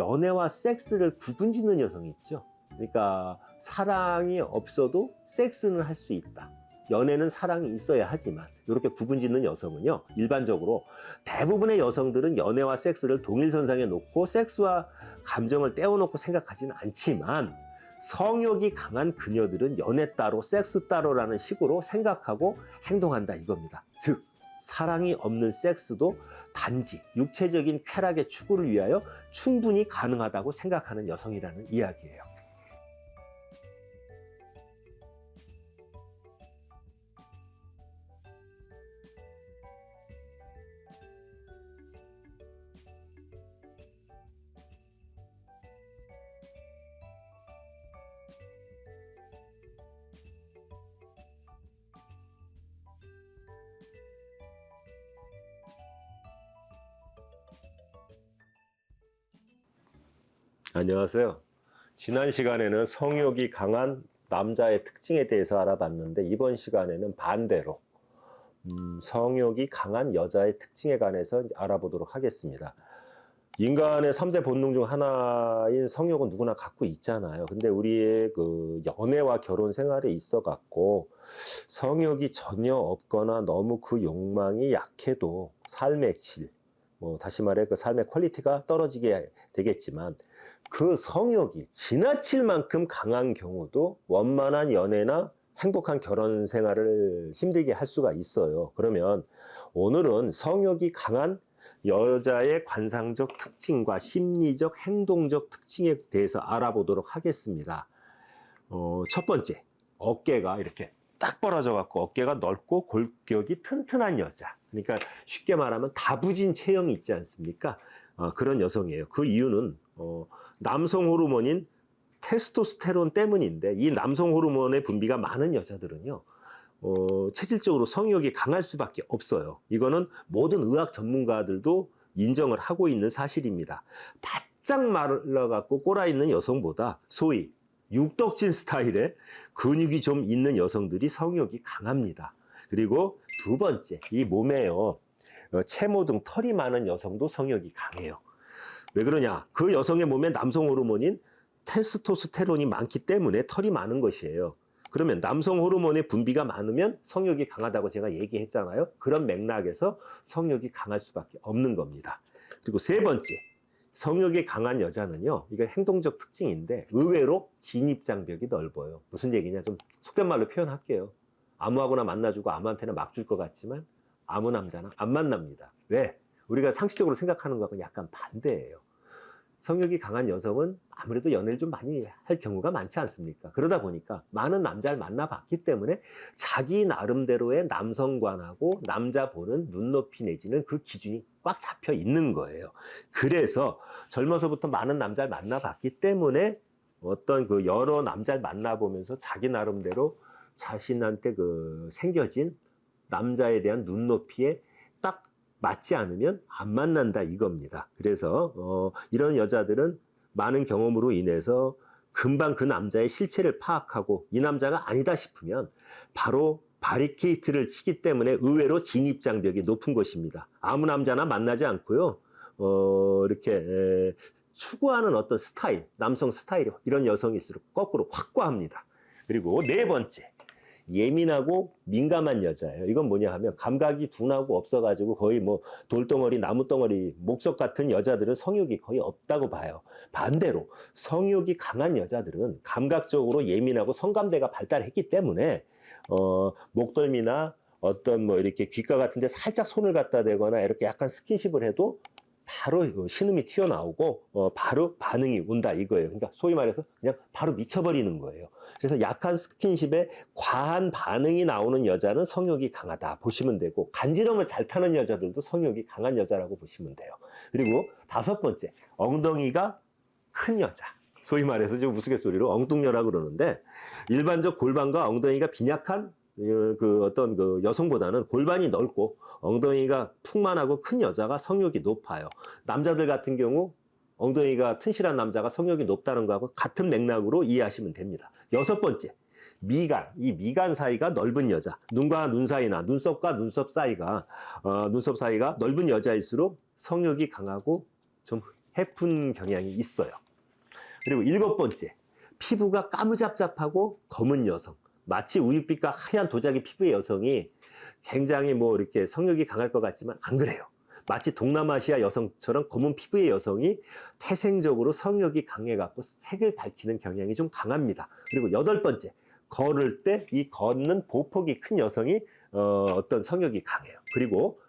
연애와 섹스를 구분짓는 여성이 있죠. 그러니까 사랑이 없어도 섹스는 할 수 있다. 연애는 사랑이 있어야 하지만, 이렇게 구분짓는 여성은요, 일반적으로 대부분의 여성들은 연애와 섹스를 동일선상에 놓고 섹스와 감정을 떼어놓고 생각하지는 않지만, 성욕이 강한 그녀들은 연애 따로 섹스 따로라는 식으로 생각하고 행동한다 이겁니다. 즉 사랑이 없는 섹스도 단지 육체적인 쾌락의 추구를 위하여 충분히 가능하다고 생각하는 여성이라는 이야기예요. 안녕하세요. 지난 시간에는 성욕이 강한 남자의 특징에 대해서 알아봤는데, 이번 시간에는 반대로 성욕이 강한 여자의 특징에 관해서 알아보도록 하겠습니다. 인간의 3대 본능 중 하나인 성욕은 누구나 갖고 있잖아요. 근데 우리의 그 연애와 결혼 생활에 있어 갖고 성욕이 전혀 없거나 너무 그 욕망이 약해도 삶의 질, 다시 말해 그 삶의 퀄리티가 떨어지게 되겠지만, 그 성욕이 지나칠 만큼 강한 경우도 원만한 연애나 행복한 결혼 생활을 힘들게 할 수가 있어요. 그러면 오늘은 성욕이 강한 여자의 관상적 특징과 심리적 행동적 특징에 대해서 알아보도록 하겠습니다. 첫 번째, 어깨가 이렇게 딱 벌어져 갖고 어깨가 넓고 골격이 튼튼한 여자. 그러니까 쉽게 말하면 다부진 체형이 있지 않습니까? 그런 여성이에요. 그 이유는 남성 호르몬인 테스토스테론 때문인데, 이 남성 호르몬의 분비가 많은 여자들은요, 체질적으로 성욕이 강할 수밖에 없어요. 이거는 모든 의학 전문가들도 인정을 하고 있는 사실입니다. 바짝 말라갖고 꼬라있는 여성보다 소위 육덕진 스타일의 근육이 좀 있는 여성들이 성욕이 강합니다. 그리고 두 번째, 이 몸에요, 채모 등 털이 많은 여성도 성욕이 강해요. 왜 그러냐? 그 여성의 몸에 남성 호르몬인 테스토스테론이 많기 때문에 털이 많은 것이에요. 그러면 남성 호르몬의 분비가 많으면 성욕이 강하다고 제가 얘기했잖아요. 그런 맥락에서 성욕이 강할 수밖에 없는 겁니다. 그리고 세 번째, 성욕이 강한 여자는요, 이거 행동적 특징인데 의외로 진입장벽이 넓어요. 무슨 얘기냐, 좀 속된 말로 표현할게요. 아무하고나 만나주고 아무한테나 막 줄 것 같지만 아무 남자나 안 만납니다. 왜? 우리가 상식적으로 생각하는 거하고 약간 반대예요. 성욕이 강한 여성은 아무래도 연애를 좀 많이 할 경우가 많지 않습니까? 그러다 보니까 많은 남자를 만나봤기 때문에 자기 나름대로의 남성관하고 남자 보는 눈높이 내지는 그 기준이 꽉 잡혀 있는 거예요. 그래서 젊어서부터 많은 남자를 만나봤기 때문에 어떤 그 여러 남자를 만나보면서 자기 나름대로 자신한테 그 생겨진 남자에 대한 눈높이에 딱 맞지 않으면 안 만난다 이겁니다. 그래서 이런 여자들은 많은 경험으로 인해서 금방 그 남자의 실체를 파악하고 이 남자가 아니다 싶으면 바로 바리케이트를 치기 때문에 의외로 진입장벽이 높은 것입니다. 아무 남자나 만나지 않고요, 이렇게 추구하는 어떤 스타일, 남성 스타일, 이런 여성일수록 거꾸로 확고합니다. 그리고 네 번째, 예민하고 민감한 여자예요. 이건 뭐냐 하면 감각이 둔하고 없어가지고 거의 뭐 돌덩어리, 나무덩어리, 목석 같은 여자들은 성욕이 거의 없다고 봐요. 반대로 성욕이 강한 여자들은 감각적으로 예민하고 성감대가 발달했기 때문에 목덜미나 어떤 뭐 이렇게 귓가 같은 데 살짝 손을 갖다 대거나 이렇게 약간 스킨십을 해도 바로 신음이 튀어나오고 바로 반응이 온다 이거예요. 그러니까 소위 말해서 그냥 바로 미쳐버리는 거예요. 그래서 약한 스킨십에 과한 반응이 나오는 여자는 성욕이 강하다 보시면 되고, 간지럼을 잘 타는 여자들도 성욕이 강한 여자라고 보시면 돼요. 그리고 다섯 번째, 엉덩이가 큰 여자. 소위 말해서 좀 우스갯소리로 엉뚱녀라고 그러는데, 일반적 골반과 엉덩이가 빈약한 그 어떤 그 여성보다는 골반이 넓고 엉덩이가 풍만하고 큰 여자가 성욕이 높아요. 남자들 같은 경우 엉덩이가 튼실한 남자가 성욕이 높다는 거하고 같은 맥락으로 이해하시면 됩니다. 여섯 번째, 미간. 이 미간 사이가 넓은 여자. 눈과 눈 사이나 눈썹과 눈썹 사이가 넓은 여자일수록 성욕이 강하고 좀 해픈 경향이 있어요. 그리고 7번째, 피부가 까무잡잡하고 검은 여성. 마치 우윳빛과 하얀 도자기 피부의 여성이 굉장히 뭐 이렇게 성욕이 강할 것 같지만 안 그래요. 마치 동남아시아 여성처럼 검은 피부의 여성이 태생적으로 성욕이 강해갖고 색을 밝히는 경향이 좀 강합니다. 그리고 8번째, 걸을 때 이 걷는 보폭이 큰 여성이 어떤 성욕이 강해요. 그리고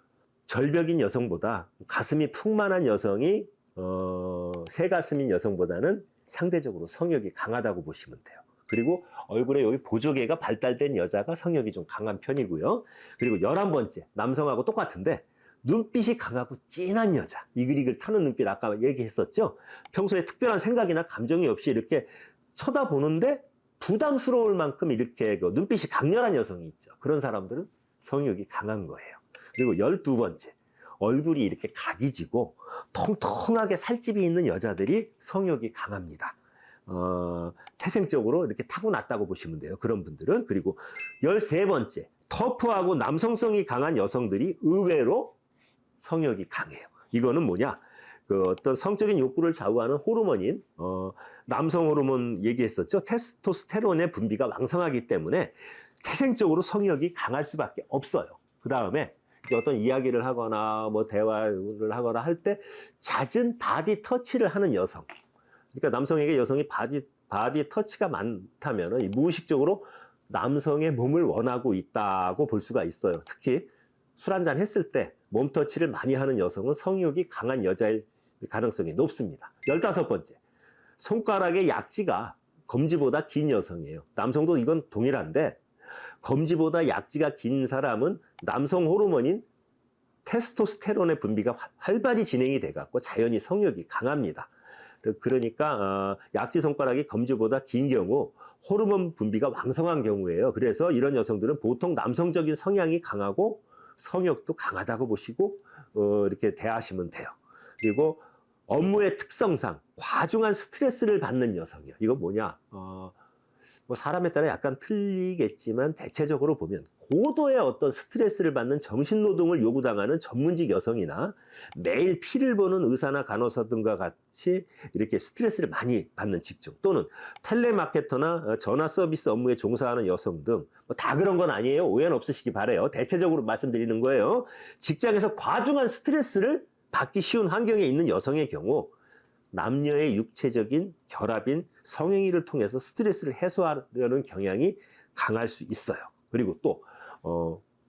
절벽인 여성보다 가슴이 풍만한 여성이 새가슴인 여성보다는 상대적으로 성욕이 강하다고 보시면 돼요. 그리고 얼굴에 여기 보조개가 발달된 여자가 성욕이 좀 강한 편이고요. 그리고 11번째, 남성하고 똑같은데 눈빛이 강하고 진한 여자, 이글이글 타는 눈빛 아까 얘기했었죠. 평소에 특별한 생각이나 감정이 없이 이렇게 쳐다보는데 부담스러울 만큼 이렇게 그 눈빛이 강렬한 여성이 있죠. 그런 사람들은 성욕이 강한 거예요. 그리고 12번째, 얼굴이 이렇게 각이 지고 통통하게 살집이 있는 여자들이 성욕이 강합니다. 태생적으로 이렇게 타고났다고 보시면 돼요. 그런 분들은. 그리고 13번째, 터프하고 남성성이 강한 여성들이 의외로 성욕이 강해요. 이거는 뭐냐? 그 어떤 성적인 욕구를 좌우하는 호르몬인 남성 호르몬 얘기했었죠. 테스토스테론의 분비가 왕성하기 때문에 태생적으로 성욕이 강할 수밖에 없어요. 그 다음에 어떤 이야기를 하거나 뭐 대화를 하거나 할 때 잦은 바디 터치를 하는 여성. 그러니까 남성에게 여성이 바디 터치가 많다면 무의식적으로 남성의 몸을 원하고 있다고 볼 수가 있어요. 특히 술 한잔 했을 때 몸 터치를 많이 하는 여성은 성욕이 강한 여자일 가능성이 높습니다. 15번째, 손가락의 약지가 검지보다 긴 여성이에요. 남성도 이건 동일한데 검지보다 약지가 긴 사람은 남성 호르몬인 테스토스테론의 분비가 활발히 진행이 돼갖고 자연히 성욕이 강합니다. 그러니까 약지 손가락이 검지보다 긴 경우 호르몬 분비가 왕성한 경우예요. 그래서 이런 여성들은 보통 남성적인 성향이 강하고 성욕도 강하다고 보시고 이렇게 대하시면 돼요. 그리고 업무의 특성상 과중한 스트레스를 받는 여성이요. 이건 뭐냐? 뭐 사람에 따라 약간 틀리겠지만 대체적으로 보면 고도의 어떤 스트레스를 받는 정신노동을 요구당하는 전문직 여성이나 매일 피를 보는 의사나 간호사 등과 같이 이렇게 스트레스를 많이 받는 직종, 또는 텔레마케터나 전화 서비스 업무에 종사하는 여성 등 다 그런 건 아니에요. 오해는 없으시기 바라요. 대체적으로 말씀드리는 거예요. 직장에서 과중한 스트레스를 받기 쉬운 환경에 있는 여성의 경우 남녀의 육체적인 결합인 성행위를 통해서 스트레스를 해소하려는 경향이 강할 수 있어요. 그리고 또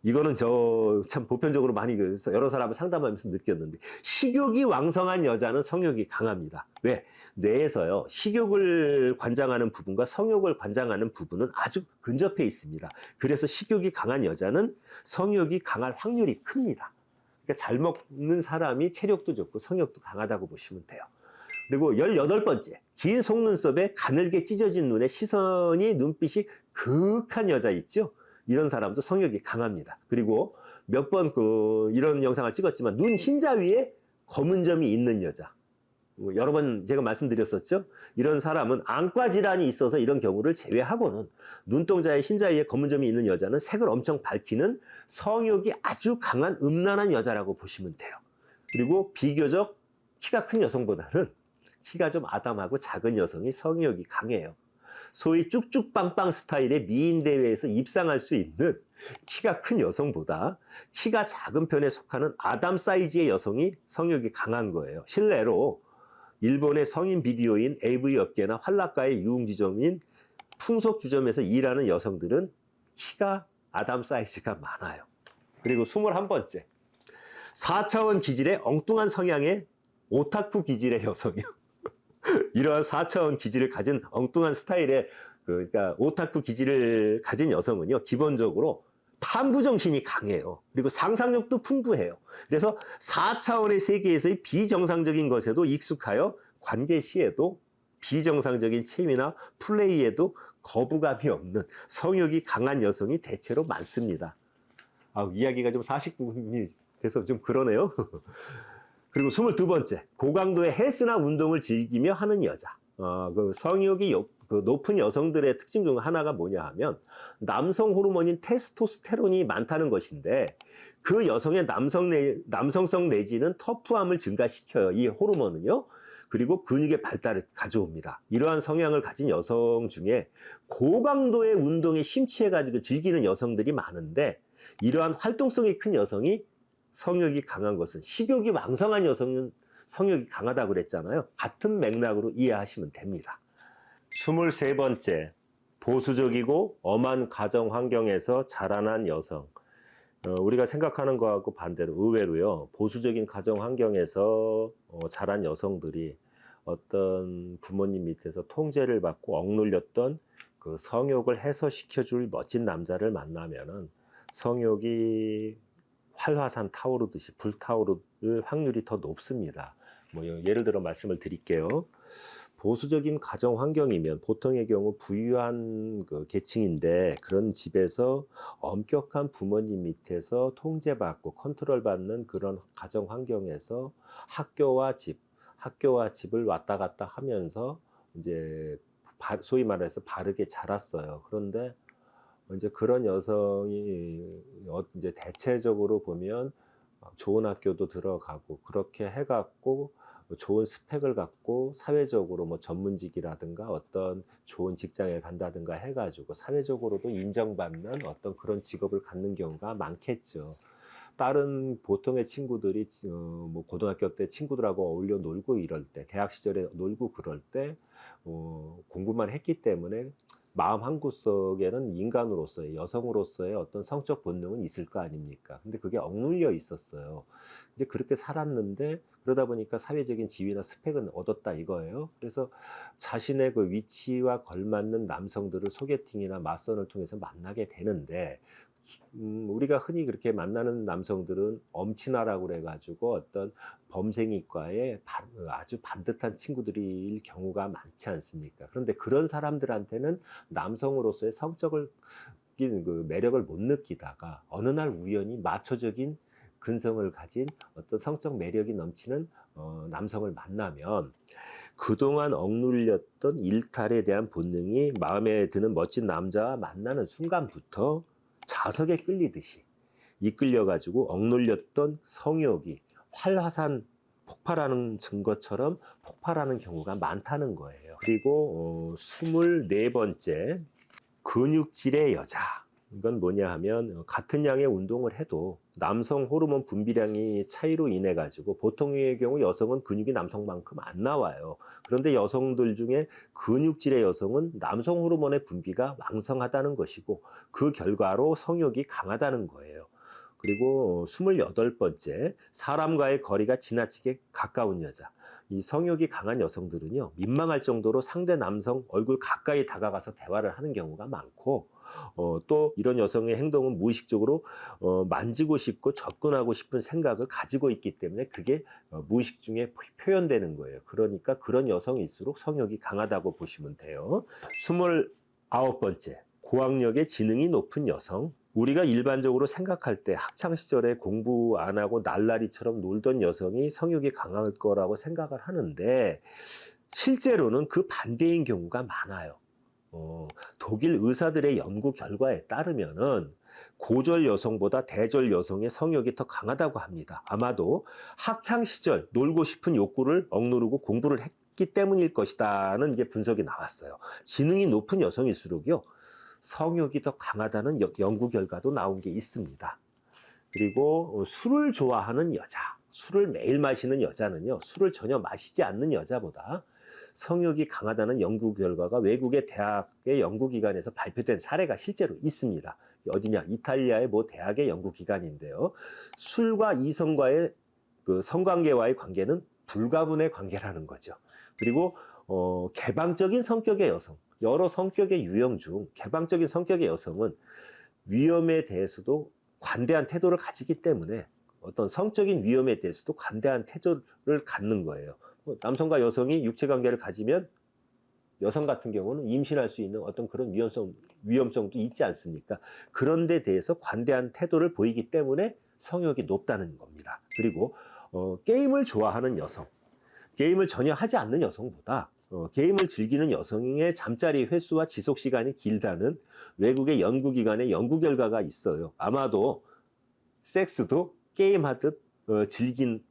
이거는 저 참 보편적으로 많이 여러 사람을 상담하면서 느꼈는데, 식욕이 왕성한 여자는 성욕이 강합니다. 왜? 뇌에서요, 식욕을 관장하는 부분과 성욕을 관장하는 부분은 아주 근접해 있습니다. 그래서 식욕이 강한 여자는 성욕이 강할 확률이 큽니다. 그러니까 잘 먹는 사람이 체력도 좋고 성욕도 강하다고 보시면 돼요. 그리고 18번째, 긴 속눈썹에 가늘게 찢어진 눈에 시선이 눈빛이 그윽한 여자 있죠? 이런 사람도 성욕이 강합니다. 그리고 몇 번 이런 영상을 찍었지만 눈 흰자 위에 검은 점이 있는 여자, 여러 번 제가 말씀드렸었죠? 이런 사람은 안과 질환이 있어서 이런 경우를 제외하고는 눈동자의 흰자 위에 검은 점이 있는 여자는 색을 엄청 밝히는 성욕이 아주 강한 음란한 여자라고 보시면 돼요. 그리고 비교적 키가 큰 여성보다는 키가 좀 아담하고 작은 여성이 성욕이 강해요. 소위 쭉쭉빵빵 스타일의 미인 대회에서 입상할 수 있는 키가 큰 여성보다 키가 작은 편에 속하는 아담 사이즈의 여성이 성욕이 강한 거예요. 실례로 일본의 성인 비디오인 AV 업계나 환락가의 유흥주점인 풍속주점에서 일하는 여성들은 키가 아담 사이즈가 많아요. 그리고 21번째, 4차원 기질의 엉뚱한 성향의 오타쿠 기질의 여성이요. 이러한 4차원 기질을 가진 엉뚱한 스타일의 그러니까 오타쿠 기질을 가진 여성은요, 기본적으로 탐구 정신이 강해요. 그리고 상상력도 풍부해요. 그래서 4차원의 세계에서의 비정상적인 것에도 익숙하여 관계 시에도 비정상적인 체미나 플레이에도 거부감이 없는 성욕이 강한 여성이 대체로 많습니다. 이야기가 좀 49분이 돼서 좀 그러네요. 그리고 22번째, 고강도의 헬스나 운동을 즐기며 하는 여자. 성욕이 높은 여성들의 특징 중 하나가 뭐냐 하면 남성 호르몬인 테스토스테론이 많다는 것인데, 그 여성의 남성성 내지는 터프함을 증가시켜요. 이 호르몬은요. 그리고 근육의 발달을 가져옵니다. 이러한 성향을 가진 여성 중에 고강도의 운동에 심취해가지고 즐기는 여성들이 많은데, 이러한 활동성이 큰 여성이 성욕이 강한 것은, 식욕이 왕성한 여성은 성욕이 강하다고 그랬잖아요. 같은 맥락으로 이해하시면 됩니다. 23번째, 보수적이고 엄한 가정 환경에서 자라난 여성. 우리가 생각하는 거하고 반대로 의외로요, 보수적인 가정 환경에서 자란 여성들이 어떤 부모님 밑에서 통제를 받고 억눌렸던 그 성욕을 해소시켜줄 멋진 남자를 만나면은 성욕이 활화산 타오르듯이 불타오를 확률이 더 높습니다. 뭐 예를 들어 말씀을 드릴게요. 보수적인 가정 환경이면 보통의 경우 부유한 그 계층인데, 그런 집에서 엄격한 부모님 밑에서 통제받고 컨트롤받는 그런 가정 환경에서 학교와 집을 왔다 갔다 하면서 이제 소위 말해서 바르게 자랐어요. 그런데 이제 그런 여성이 이제 대체적으로 보면 좋은 학교도 들어가고 그렇게 해갖고 좋은 스펙을 갖고 사회적으로 뭐 전문직이라든가 어떤 좋은 직장에 간다든가 해가지고 사회적으로도 인정받는 어떤 그런 직업을 갖는 경우가 많겠죠. 다른 보통의 친구들이 뭐 고등학교 때 친구들하고 어울려 놀고 이럴 때, 대학 시절에 놀고 그럴 때 공부만 했기 때문에 마음 한구석에는 인간으로서의, 여성으로서의 어떤 성적 본능은 있을 거 아닙니까? 근데 그게 억눌려 있었어요. 이제 그렇게 살았는데, 그러다 보니까 사회적인 지위나 스펙은 얻었다 이거예요. 그래서 자신의 그 위치와 걸맞는 남성들을 소개팅이나 맞선을 통해서 만나게 되는데, 우리가 흔히 그렇게 만나는 남성들은 엄친아라고 그래가지고 어떤 범생이과에 아주 반듯한 친구들일 경우가 많지 않습니까? 그런데 그런 사람들한테는 남성으로서의 성적을 그 매력을 못 느끼다가 어느 날 우연히 마초적인 근성을 가진 어떤 성적 매력이 넘치는 남성을 만나면, 그동안 억눌렸던 일탈에 대한 본능이 마음에 드는 멋진 남자와 만나는 순간부터 자석에 끌리듯이 이끌려가지고 억눌렸던 성욕이 활화산 폭발하는 증거처럼 폭발하는 경우가 많다는 거예요. 그리고 24번째, 근육질의 여자. 이건 뭐냐 하면, 같은 양의 운동을 해도 남성 호르몬 분비량이 차이로 인해 가지고 보통의 경우 여성은 근육이 남성만큼 안 나와요. 그런데 여성들 중에 근육질의 여성은 남성 호르몬의 분비가 왕성하다는 것이고, 그 결과로 성욕이 강하다는 거예요. 그리고 28번째, 사람과의 거리가 지나치게 가까운 여자. 이 성욕이 강한 여성들은요, 민망할 정도로 상대 남성 얼굴 가까이 다가가서 대화를 하는 경우가 많고, 또 이런 여성의 행동은 무의식적으로 만지고 싶고 접근하고 싶은 생각을 가지고 있기 때문에 그게 무의식 중에 표현되는 거예요. 그러니까 그런 여성일수록 성욕이 강하다고 보시면 돼요. 29번째, 고학력의 지능이 높은 여성. 우리가 일반적으로 생각할 때 학창 시절에 공부 안 하고 날라리처럼 놀던 여성이 성욕이 강할 거라고 생각을 하는데, 실제로는 그 반대인 경우가 많아요. 독일 의사들의 연구 결과에 따르면은 고졸 여성보다 대졸 여성의 성욕이 더 강하다고 합니다. 아마도 학창 시절 놀고 싶은 욕구를 억누르고 공부를 했기 때문일 것이다는 이제 분석이 나왔어요. 지능이 높은 여성일수록요, 성욕이 더 강하다는 연구 결과도 나온 게 있습니다. 그리고 술을 좋아하는 여자, 술을 매일 마시는 여자는요, 술을 전혀 마시지 않는 여자보다 성욕이 강하다는 연구 결과가 외국의 대학의 연구기관에서 발표된 사례가 실제로 있습니다. 어디냐? 이탈리아의 모 대학의 연구기관인데요. 술과 이성과의 그 성관계와의 관계는 불가분의 관계라는 거죠. 그리고 개방적인 성격의 여성, 여러 성격의 유형 중 개방적인 성격의 여성은 위험에 대해서도 관대한 태도를 가지기 때문에 어떤 성적인 위험에 대해서도 관대한 태도를 갖는 거예요. 남성과 여성이 육체관계를 가지면 여성 같은 경우는 임신할 수 있는 어떤 그런 위험성도 있지 않습니까? 그런 데 대해서 관대한 태도를 보이기 때문에 성욕이 높다는 겁니다. 그리고 게임을 좋아하는 여성, 게임을 전혀 하지 않는 여성보다 게임을 즐기는 여성의 잠자리 횟수와 지속 시간이 길다는 외국의 연구기관의 연구 결과가 있어요. 아마도 섹스도 게임하듯 즐기는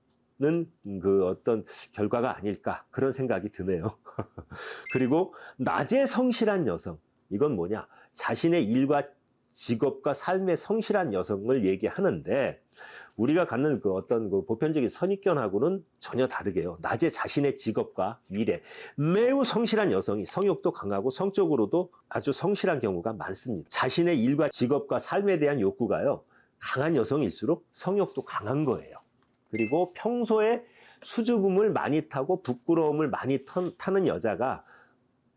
그 어떤 결과가 아닐까 그런 생각이 드네요. 그리고 낮에 성실한 여성, 이건 뭐냐? 자신의 일과 직업과 삶에 성실한 여성을 얘기하는데 우리가 갖는 그 어떤 그 보편적인 선입견하고는 전혀 다르게요. 낮에 자신의 직업과 일에 매우 성실한 여성이 성욕도 강하고 성적으로도 아주 성실한 경우가 많습니다. 자신의 일과 직업과 삶에 대한 욕구가요, 강한 여성일수록 성욕도 강한 거예요. 그리고 평소에 수줍음을 많이 타고 부끄러움을 많이 타는 여자가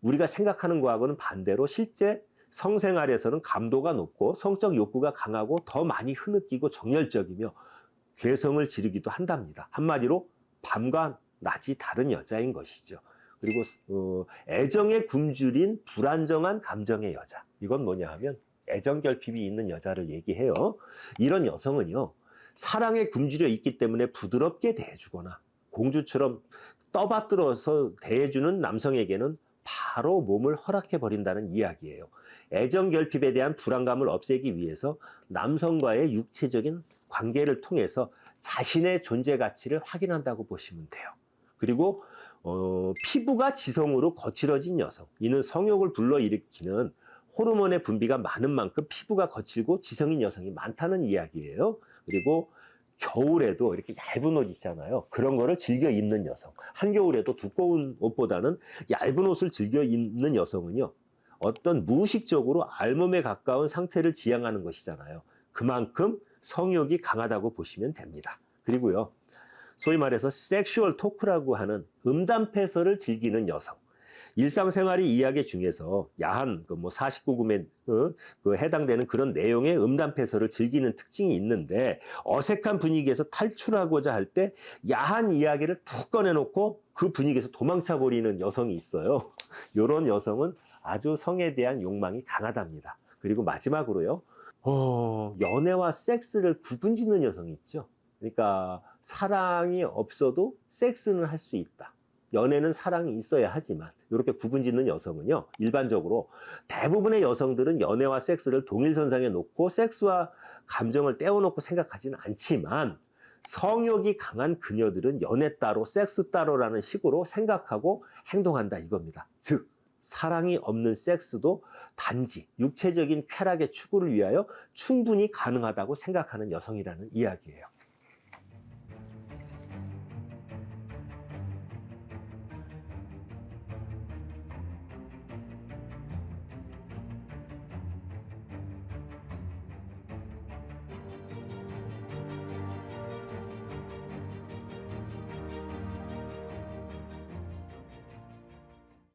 우리가 생각하는 거하고는 반대로 실제 성생활에서는 감도가 높고 성적 욕구가 강하고 더 많이 흐느끼고 정열적이며 괴성을 지르기도 한답니다. 한마디로 밤과 낮이 다른 여자인 것이죠. 그리고 애정에 굶주린 불안정한 감정의 여자. 이건 뭐냐 하면 애정결핍이 있는 여자를 얘기해요. 이런 여성은요, 사랑에 굶주려 있기 때문에 부드럽게 대해주거나 공주처럼 떠받들어서 대해주는 남성에게는 바로 몸을 허락해 버린다는 이야기예요. 애정 결핍에 대한 불안감을 없애기 위해서 남성과의 육체적인 관계를 통해서 자신의 존재 가치를 확인한다고 보시면 돼요. 그리고 피부가 지성으로 거칠어진 여성, 이는 성욕을 불러일으키는 호르몬의 분비가 많은 만큼 피부가 거칠고 지성인 여성이 많다는 이야기예요. 그리고 겨울에도 이렇게 얇은 옷 있잖아요. 그런 거를 즐겨 입는 여성. 한겨울에도 두꺼운 옷보다는 얇은 옷을 즐겨 입는 여성은요, 어떤 무의식적으로 알몸에 가까운 상태를 지향하는 것이잖아요. 그만큼 성욕이 강하다고 보시면 됩니다. 그리고요, 소위 말해서 섹슈얼 토크라고 하는 음담패설을 즐기는 여성. 일상생활의 이야기 중에서 야한 뭐 49금에 해당되는 그런 내용의 음담패설을 즐기는 특징이 있는데, 어색한 분위기에서 탈출하고자 할 때 야한 이야기를 툭 꺼내놓고 그 분위기에서 도망쳐 버리는 여성이 있어요. 이런 여성은 아주 성에 대한 욕망이 강하답니다. 그리고 마지막으로요, 연애와 섹스를 구분짓는 여성이 있죠. 그러니까 사랑이 없어도 섹스는 할 수 있다. 연애는 사랑이 있어야 하지만, 이렇게 구분짓는 여성은요, 일반적으로 대부분의 여성들은 연애와 섹스를 동일선상에 놓고 섹스와 감정을 떼어놓고 생각하지는 않지만, 성욕이 강한 그녀들은 연애 따로 섹스 따로라는 식으로 생각하고 행동한다 이겁니다. 즉, 사랑이 없는 섹스도 단지 육체적인 쾌락의 추구를 위하여 충분히 가능하다고 생각하는 여성이라는 이야기예요.